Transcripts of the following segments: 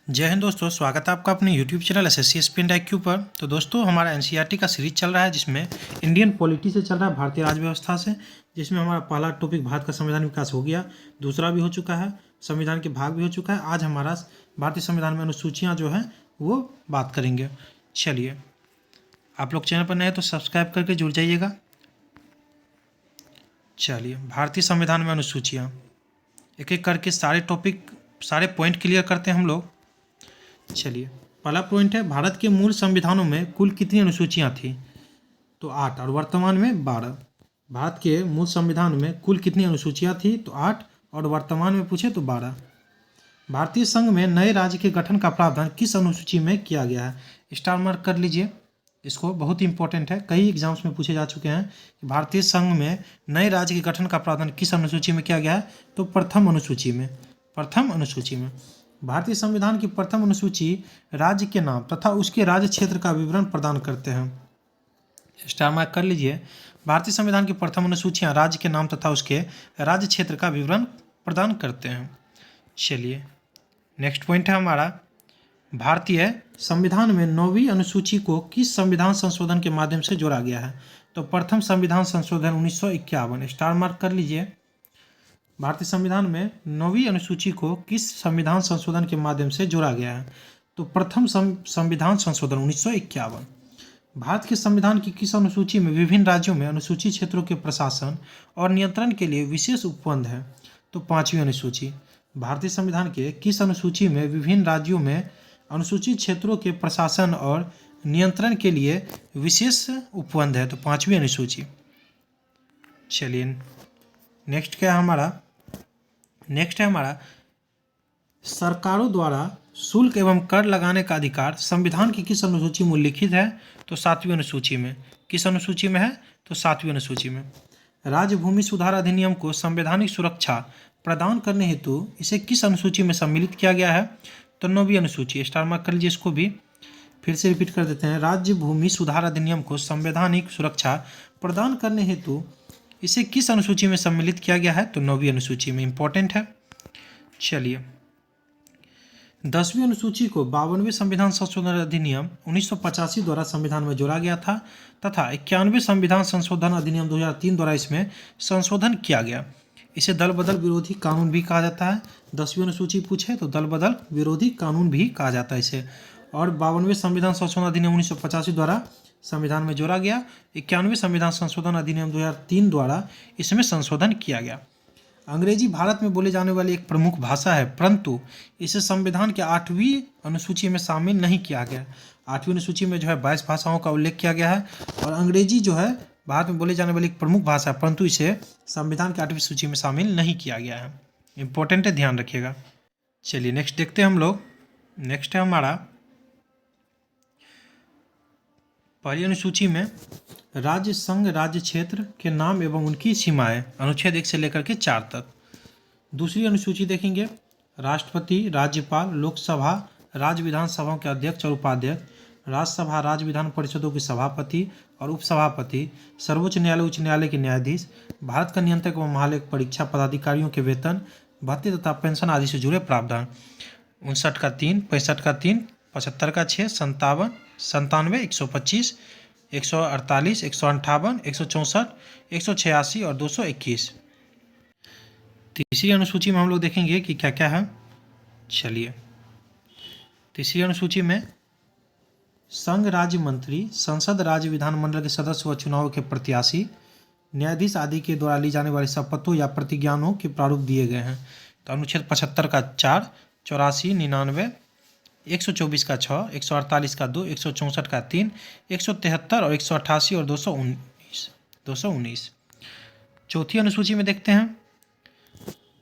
जय हिंद दोस्तों, स्वागत है आपका अपने YouTube channel SSC spin IQ पर। तो दोस्तों हमारा एनसीईआरटी का सीरीज चल रहा है जिसमें इंडियन पॉलिटी से चल रहा है, भारतीय राज्य व्यवस्था से, जिसमें हमारा पहला टॉपिक भारत का संविधान विकास हो गया, दूसरा भी हो चुका है, संविधान के भाग भी हो चुका है। आज हमारा भारतीय संविधान में अनुसूचियाँ जो हैं वो बात करेंगे। चलिए, आप लोग चैनल पर नए तो सब्सक्राइब करके जुड़ जाइएगा। चलिए, भारतीय संविधान में अनुसूचियाँ एक एक करके सारे पॉइंट क्लियर करते हैं हम लोग। चलिए, पहला पॉइंट है, भारत के मूल संविधानों में कुल कितनी अनुसूचियाँ थी? तो 8 और वर्तमान में 12। भारत के मूल संविधान में कुल कितनी अनुसूचियाँ थी? तो 8 और वर्तमान में पूछे तो 12। भारतीय संघ में नए राज्य के गठन का प्रावधान किस अनुसूची में किया गया है? स्टार मार्क कर लीजिए इसको, बहुत इंपॉर्टेंट है, कई एग्जाम्स में पूछे जा चुके हैं कि भारतीय संघ में नए राज्य के गठन का प्रावधान किस अनुसूची में किया गया है? तो प्रथम अनुसूची में। भारतीय संविधान की प्रथम अनुसूची राज्य के नाम तथा उसके राज्य क्षेत्र का विवरण प्रदान करते हैं। स्टार मार्क कर लीजिए, भारतीय संविधान की प्रथम अनुसूचियाँ राज्य के नाम तथा उसके राज्य क्षेत्र का विवरण प्रदान करते हैं। चलिए, नेक्स्ट पॉइंट है हमारा, भारतीय संविधान में 9वीं अनुसूची को किस संविधान संशोधन के माध्यम से जोड़ा गया है? तो प्रथम संविधान संशोधन 1951। स्टार मार्क कर लीजिए, भारतीय संविधान में 9वीं अनुसूची को किस संविधान संशोधन के माध्यम से जोड़ा गया है? तो प्रथम संविधान संशोधन 1951। भारत के संविधान की किस अनुसूची में विभिन्न राज्यों में अनुसूचित क्षेत्रों के प्रशासन और नियंत्रण के लिए विशेष उपबंध है? तो 5वीं अनुसूची। भारतीय संविधान के किस अनुसूची में विभिन्न राज्यों में अनुसूचित क्षेत्रों के प्रशासन और नियंत्रण के लिए विशेष उपबंध है? तो 5वीं अनुसूची। चलिए, नेक्स्ट है हमारा सरकारों द्वारा शुल्क एवं कर लगाने का अधिकार संविधान की किस अनुसूची में उल्लिखित है? तो 7वीं अनुसूची में। किस अनुसूची में है? तो 7वीं अनुसूची में। राज्य भूमि सुधार अधिनियम को संवैधानिक सुरक्षा प्रदान करने हेतु इसे किस अनुसूची में सम्मिलित किया गया है? तो 9वीं अनुसूची। स्टार मार्क कर लीजिए, इसको भी फिर से रिपीट कर देते हैं। राज्य भूमि सुधार अधिनियम को संवैधानिक सुरक्षा प्रदान करने हेतु इसे किस अनुसूची में सम्मिलित किया गया है? तो 9वीं अनुसूची में। इंपॉर्टेंट है। चलिए, 10वीं अनुसूची को 52वें संविधान संशोधन अधिनियम 1985 द्वारा संविधान में जोड़ा गया था तथा 91वें संविधान संशोधन अधिनियम 2003 द्वारा इसमें संशोधन किया गया। इसे दल बदल विरोधी कानून भी कहा जाता है। 10वीं अनुसूची पूछे तो दल बदल विरोधी कानून भी कहा जाता है इसे। और 52वें संविधान संशोधन अधिनियम 1985 द्वारा संविधान में जोड़ा गया। 91वें संविधान संशोधन अधिनियम 2003 द्वारा इसमें संशोधन किया गया। अंग्रेजी भारत में बोले जाने वाली एक प्रमुख भाषा है, परंतु इसे संविधान के 8वीं अनुसूची में शामिल नहीं किया गया। 8वीं अनुसूची में जो है 22 भाषाओं का उल्लेख किया गया है और अंग्रेजी जो है भारत में बोले जाने वाली एक प्रमुख भाषा है, परंतु इसे संविधान की 8वीं सूची में शामिल नहीं किया गया है। इंपॉर्टेंट है, ध्यान रखिएगा। चलिए, नेक्स्ट देखते हैं हम लोग। नेक्स्ट है हमारा, पहली अनुसूची में राज्य संघ राज्य क्षेत्र के नाम एवं उनकी सीमाएं, अनुच्छेद 1 से लेकर के 4 तक। दूसरी अनुसूची देखेंगे, राष्ट्रपति, राज्यपाल, लोकसभा, राज्य विधानसभाओं के अध्यक्ष और उपाध्यक्ष, राज्यसभा, राज्य विधान परिषदों के सभापति और उपसभापति, सर्वोच्च न्यायालय, उच्च न्यायालय के न्यायाधीश, भारत का नियंत्रक एवं महालेख परीक्षा पदाधिकारियों के वेतन, भत्ते तथा पेंशन आदि से जुड़े प्रावधान। 59 का 3, 65 का 3, 75 का 6, 57, 97, 125, 148, 158, 164, 186 और 221। तीसरी अनुसूची में हम लोग देखेंगे कि क्या क्या है। चलिए, तीसरी अनुसूची में संघ राज्य मंत्री, संसद, राज्य विधानमंडल के सदस्य व चुनाव के प्रत्याशी, न्यायाधीश आदि के द्वारा ली जाने वाली शपथों या प्रतिज्ञानों के प्रारूप दिए गए हैं। तो अनुच्छेद 75 का 4, 84, 99, 124 का 6, 148 का 2, 164 का 3, 173 और 188 और 219। चौथी अनुसूची में देखते हैं।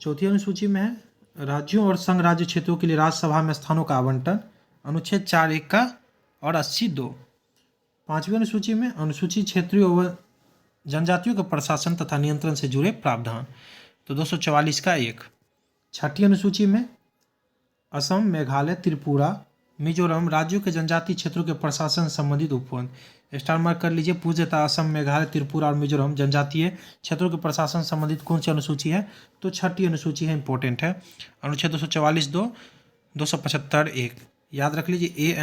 चौथी अनुसूची में है राज्यों और संघ राज्य क्षेत्रों के लिए राज्यसभा में स्थानों का आवंटन, अनुच्छेद 4(1) का और 80(2). पांचवी अनुसूची में अनुसूचित क्षेत्रों व जनजातियों के प्रशासन तथा नियंत्रण से जुड़े प्रावधान, तो 244 का 1। छठी अनुसूची में असम, मेघालय, त्रिपुरा, मिजोरम राज्यों के जनजातीय क्षेत्रों के प्रशासन संबंधित उपबंध। स्टार मार्क कर लीजिए, पूछ देता असम, मेघालय, त्रिपुरा और मिजोरम जनजातीय क्षेत्रों के प्रशासन संबंधित कौन सी अनुसूची है? तो छठी अनुसूची है, इंपॉर्टेंट है। अनुच्छेद 244(2) 275 एक, याद रख लीजिए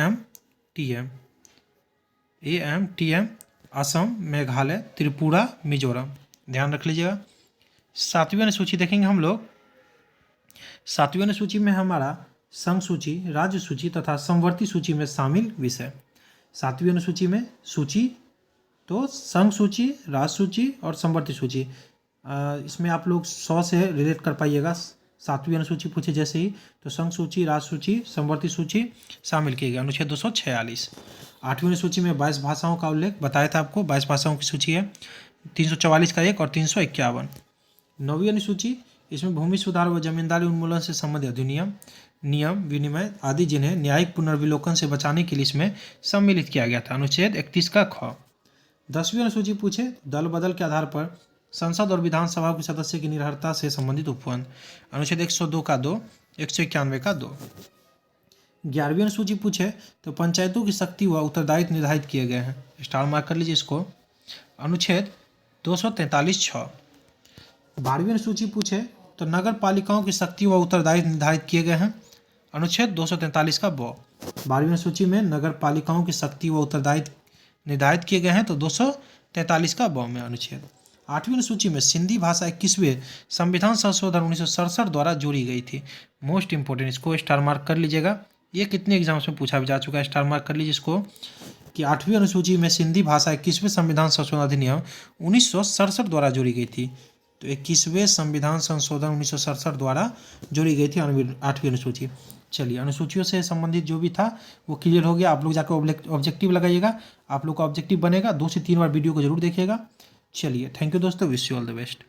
AM, असम, मेघालय, त्रिपुरा, मिजोरम, ध्यान रख लीजिएगा। 7वीं अनुसूची देखेंगे हम लोग। 7वीं अनुसूची में हमारा संघ सूची, राज्य सूची तथा समवर्ती सूची में शामिल विषय। 7वीं अनुसूची में सूची तो संघ सूची, राज्य सूची और समवर्ती सूची, इसमें आप लोग 100 से रिलेट कर पाइएगा। 7वीं अनुसूची पूछे जैसे ही तो संघ सूची, राज्य सूची, समवर्ती सूची शामिल किए गए, अनुच्छेद 246। 8वीं अनुसूची में 22 भाषाओं का उल्लेख बताया था आपको, 22 भाषाओं की सूची है, 344 का एक और 351। 9वीं अनुसूची, इसमें भूमि सुधार व जमींदारी उन्मूलन से संबंधित अधिनियम, नियम, विनिमय आदि जिन्हें न्यायिक पुनर्विलोकन से बचाने के लिए इसमें सम्मिलित किया गया था, अनुच्छेद 31 का ख। 10वीं अनुसूची पूछे दल बदल के आधार पर संसद और विधानसभा के सदस्य की निर्भरता से संबंधित उपबंध, अनुच्छेद 102 का 2, 191 का 2। 11वीं अनुसूची पूछे तो पंचायतों की शक्ति व उत्तरदायित्व निर्धारित किए गए हैं, स्टार मार्क कर लीजिए इसको, अनुच्छेद 243(6). 12वीं अनुसूची पूछे तो नगर पालिकाओं की शक्ति व उत्तरदायित्व निर्धारित किए गए हैं, अनुच्छेद 243 का ब। 12वीं अनुसूची में नगर पालिकाओं की शक्ति व उत्तरदायित्व निर्धारित किए गए हैं तो 243 का ब में अनुच्छेद। 8वीं अनुसूची में सिंधी भाषा 21वें संविधान संशोधन 1967 द्वारा जोड़ी गई थी, मोस्ट इंपोर्टेंट, इसको स्टार मार्क कर लीजिएगा। ये कितने एग्जाम्स में पूछा भी जा चुका है, स्टार मार्क कर लीजिए इसको कि 8वीं अनुसूची में सिंधी भाषा 21वें संविधान संशोधन अधिनियम 1967 द्वारा जोड़ी गई थी। तो 21वें संविधान संशोधन 1967 द्वारा जोड़ी गई थी 8वीं अनुसूची। चलिए, अनुसूचियों से संबंधित जो भी था वो क्लियर हो गया। आप लोग जाकर ऑब्जेक्टिव लगाइएगा, आप लोग का ऑब्जेक्टिव बनेगा, 2 से 3 बार वीडियो को जरूर देखिएगा। चलिए, थैंक यू दोस्तों, wish you all the best.